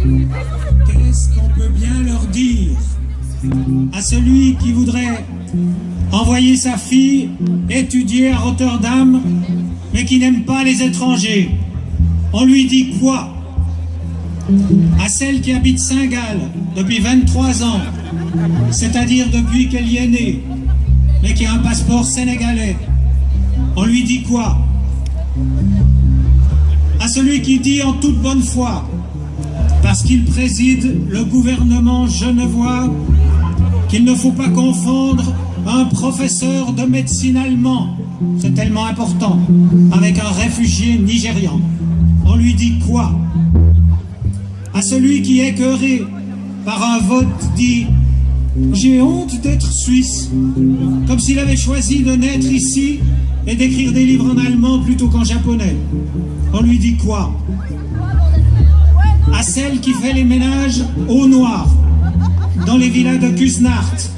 Qu'est-ce qu'on peut bien leur dire à celui qui voudrait envoyer sa fille étudier à Rotterdam, mais qui n'aime pas les étrangers? On lui dit quoi? À celle qui habite Saint-Gall depuis 23 ans, c'est-à-dire depuis qu'elle y est née, mais qui a un passeport sénégalais, on lui dit quoi? À celui qui dit en toute bonne foi, parce qu'il préside le gouvernement genevois, qu'il ne faut pas confondre un professeur de médecine allemand, c'est tellement important, avec un réfugié nigérian. On lui dit quoi? À celui qui, écœuré par un vote, dit « J'ai honte d'être suisse », comme s'il avait choisi de naître ici et d'écrire des livres en allemand plutôt qu'en japonais. On lui dit quoi? À celle qui fait les ménages au noir dans les villas de Küsnacht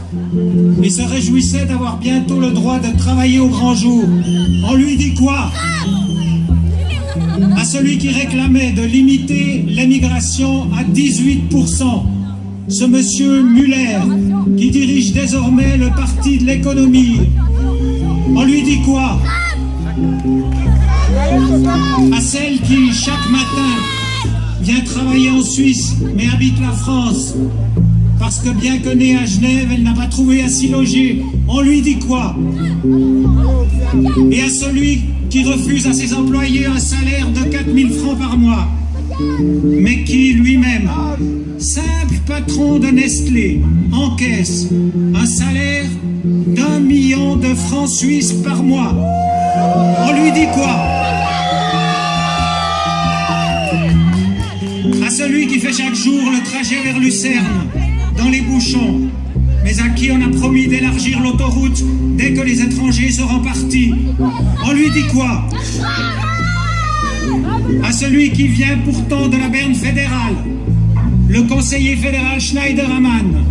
et se réjouissait d'avoir bientôt le droit de travailler au grand jour, on lui dit quoi? À celui qui réclamait de limiter l'émigration à 18%, ce monsieur Muller, qui dirige désormais le parti de l'économie, on lui dit quoi? À celle qui, chaque matin, vient travailler en Suisse, mais habite la France, parce que bien que née à Genève, elle n'a pas trouvé à s'y loger, on lui dit quoi? Et à celui qui refuse à ses employés un salaire de 4 000 francs par mois, mais qui lui-même, simple patron de Nestlé, encaisse un salaire d'1 million de francs suisses par mois, on lui dit quoi? À celui qui fait chaque jour le trajet vers Lucerne, dans les bouchons, mais à qui on a promis d'élargir l'autoroute dès que les étrangers seront partis, on lui dit quoi? À celui qui vient pourtant de la Berne fédérale, le conseiller fédéral Schneiderman,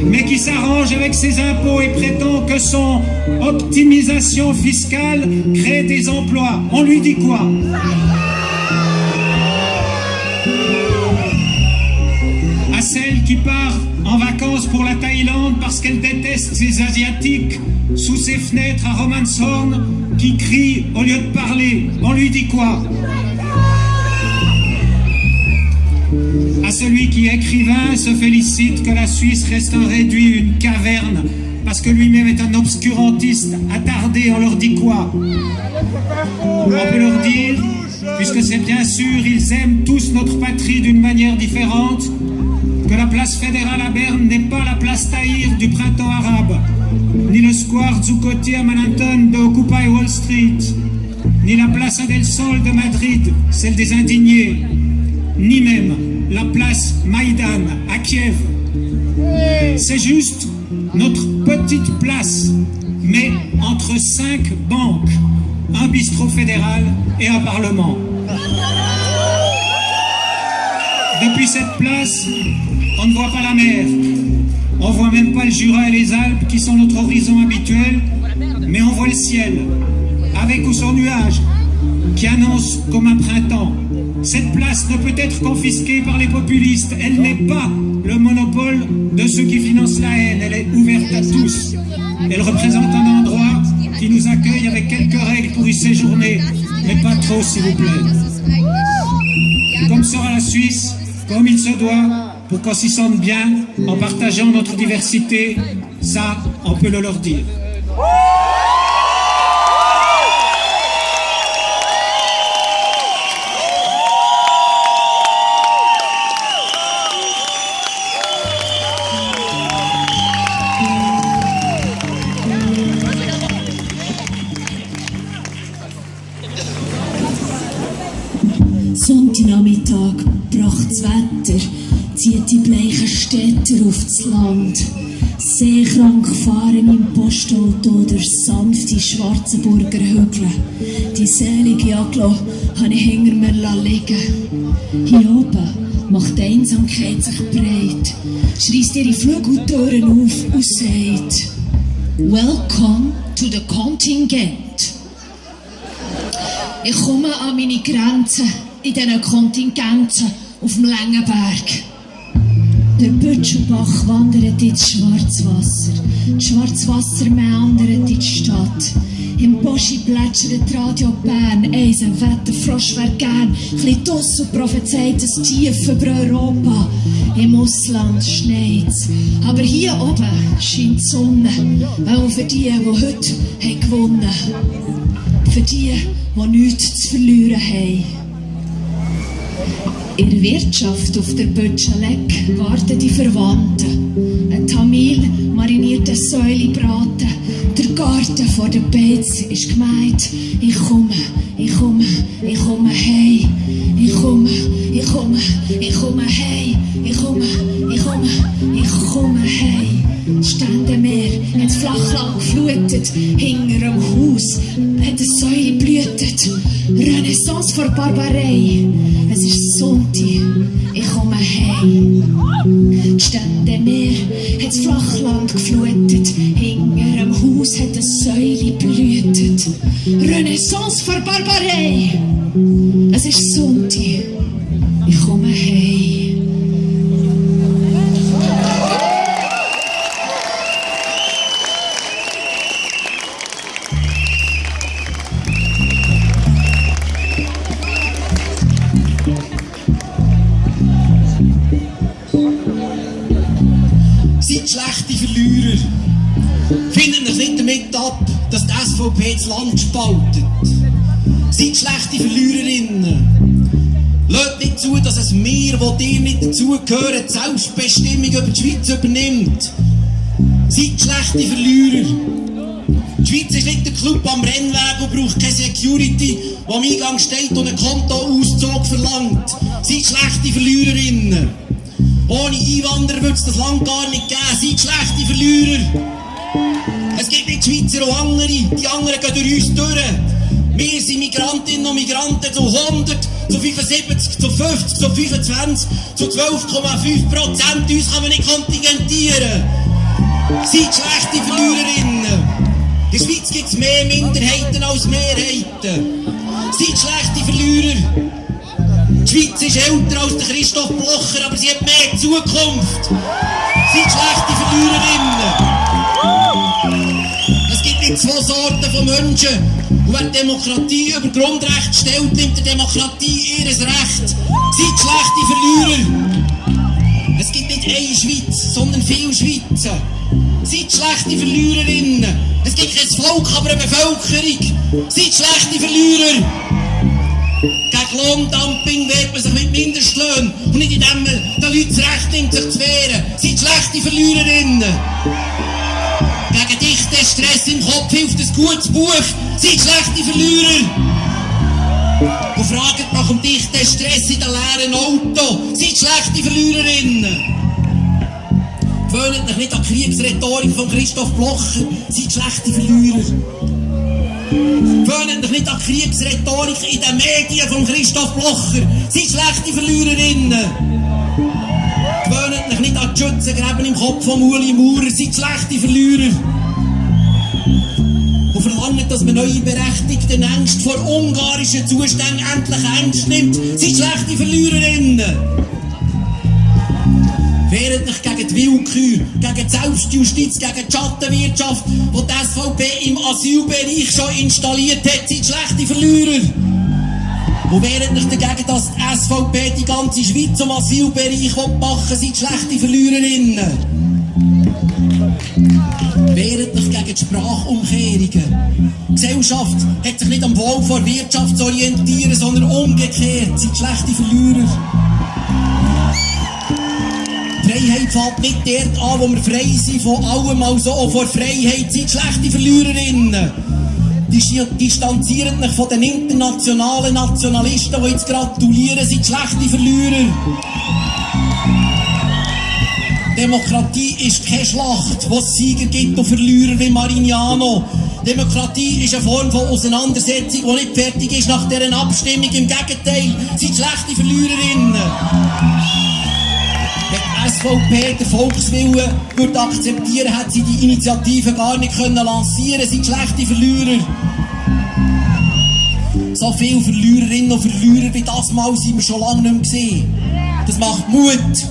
mais qui s'arrange avec ses impôts et prétend que son optimisation fiscale crée des emplois, on lui dit quoi? À celle qui part en vacances pour la Thaïlande parce qu'elle déteste ces Asiatiques sous ses fenêtres à Romanshorn qui crient au lieu de parler, on lui dit quoi? À celui qui, écrivain, se félicite que la Suisse reste un réduit, une caverne, parce que lui-même est un obscurantiste attardé, on leur dit quoi? On peut leur dire, puisque c'est bien sûr, ils aiment tous notre patrie d'une manière différente, que la place fédérale à Berne n'est pas la place Tahrir du printemps arabe, ni le square Zuccotti à Manhattan de Occupy Wall Street, ni la place del Sol de Madrid, celle des indignés, ni même la place Maïdan à Kiev. C'est juste notre petite place, mais entre 5 banques, un bistrot fédéral et un parlement. Depuis cette place, on ne voit pas la mer, on voit même pas le Jura et les Alpes qui sont notre horizon habituel, mais on voit le ciel, avec ou sans nuages, qui annonce comme un printemps. Cette place ne peut être confisquée par les populistes, elle n'est pas le monopole de ceux qui financent la haine, elle est ouverte à tous. Elle représente un endroit qui nous accueille avec quelques règles pour y séjourner, mais pas trop s'il vous plaît. Comme sera la Suisse, comme il se doit, pour qu'on s'y sente bien, en partageant notre diversité, ça, on peut le leur dire. Sonntagnachmittag bracht das Wetter, zieht die bleichen Städter auf das Land. Seekrank fahren im Postauto durch sanfte Schwarzenburger Hügel. Die selige Aglo habe ich hinter mir liegen. Hier oben macht die Einsamkeit sich breit, schreisst ihre Flügeltüren auf und sagt: Welcome to the Kontingent. Ich komme an meine Grenzen in diesen Kontingenten auf dem Längenberg. Der Bütschelbach wandert ins Schwarzwasser. Das Schwarzwasser meandert in die Stadt. Im Boschi plätschert Radio Bern. Eisenwetterfrosch wär gern. Chli Doss und prophezeit es tief über Europa. Im Ausland schneit's. Aber hier oben scheint die Sonne. Auch für die heute gewonnen haben. Für die nichts zu verlieren haben. In der Wirtschaft auf der Bötscheleck warten die Verwandten. Ein Tamil marinierte Säulebraten. Der Garten vor der Beiz ist gemeint. Ich komme hey. Ich komme hey. Ständemeer hat Flachland geflutet. Hinter dem Haus hat eine Säule blühtet. Renaissance vor Barbarei. Es ist Sonntag, ich komme heim. Ständemeer hat das Flachland geflutet. Hinter dem Haus hat eine Säule blühtet. Renaissance vor Barbarei. Es ist Sonntag, ich komme heim. Seid schlechte Verlierer. Findet euch nicht damit ab, dass die SVP das Land spaltet. Seid schlechte Verliererinnen. Lasst nicht zu, dass es mir, wo dir nicht dazugehören, die Selbstbestimmung über die Schweiz übernimmt. Seid schlechte Verlierer. Die Schweiz ist nicht der Club am Rennweg und braucht keine Security, die am Eingang steht und einen Kontoauszug verlangt. Seid schlechte Verliererinnen. Ohne Einwanderer würde es das Land gar nicht geben. Seid schlechte Verlierer. Es gibt nicht Schweizer und andere. Die anderen gehen durch uns durch. Wir sind Migrantinnen und Migranten zu 100, zu 75, zu 50, zu 25, zu 12,5%. Uns kann man nicht kontingentieren. Seid schlechte Verliererinnen. In der Schweiz gibt es mehr Minderheiten als Mehrheiten. Seid schlechte Verlierer. Die Schweiz ist älter als der Christoph Blocher, aber sie hat mehr Zukunft. Seid schlechte Verliererinnen. Es gibt nicht zwei Sorten von Menschen. Und wer die Demokratie über Grundrechte stellt, nimmt der Demokratie ihres Recht. Seid schlechte Verlierer. Es gibt nicht eine Schweiz, sondern viele Schweizer. Seid schlechte Verliererinnen. Es gibt kein Volk, aber eine Bevölkerung. Seid schlechte Verlierer. Gegen Lohndumping wehrt man sich mit Mindestlöhnen und nicht indem man den Leuten das Recht nimmt, sich zu wehren. Seid schlechte Verliererinnen. Gegen dichten Stress im Kopf hilft ein gutes Buch. Seid schlechte Verlierer. Und fragt nach dem dichten Stress in den leeren Auto. Seid schlechte Verliererinnen. Gewöhnt euch nicht an die Kriegsrhetorik von Christoph Blocher. Seid schlechte Verlierer. Gewöhnt euch nicht an die Kriegsrhetorik in den Medien von Christoph Blocher. Seid schlechte Verliererinnen. Gewöhnt euch nicht an die Schützengräben im Kopf von Uli Maurer. Seid schlechte Verlierer. Und verlangt, dass man neue berechtigten Ängste vor ungarischen Zuständen endlich ernst nimmt. Seid schlechte Verliererinnen. Wehret euch gegen die Willkür, gegen die Selbstjustiz, gegen die Schattenwirtschaft, die die SVP im Asylbereich schon installiert hat. Seid schlechte Verlierer. Und wehret euch dagegen, dass die SVP die ganze Schweiz im Asylbereich machen will. Seid schlechte Verliererinnen. Wehret euch gegen die Sprachumkehrungen. Die Gesellschaft hat sich nicht am Wohl vor Wirtschaft zu orientieren, sondern umgekehrt. Seid schlechte Verlierer. Freiheit fällt nicht dort an, wo wir frei sind von allem, also auch vor Freiheit. Seid schlechte Verliererinnen. Distanziert euch von den internationalen Nationalisten, die jetzt gratulieren. Seid schlechte Verlierer. Demokratie ist keine Schlacht, wo es Sieger gibt und Verlierer wie Marignano. Demokratie ist eine Form von Auseinandersetzung, die nicht fertig ist nach deren Abstimmung. Im Gegenteil, seid schlechte Verliererinnen. Wenn die SVP den Volkswillen würde akzeptieren, hätte sie die Initiative gar nicht lancieren können. Seid schlechte Verlierer. So viele Verliererinnen und Verlierer wie das Mal sind wir schon lange nicht mehr gesehen. das macht Mut.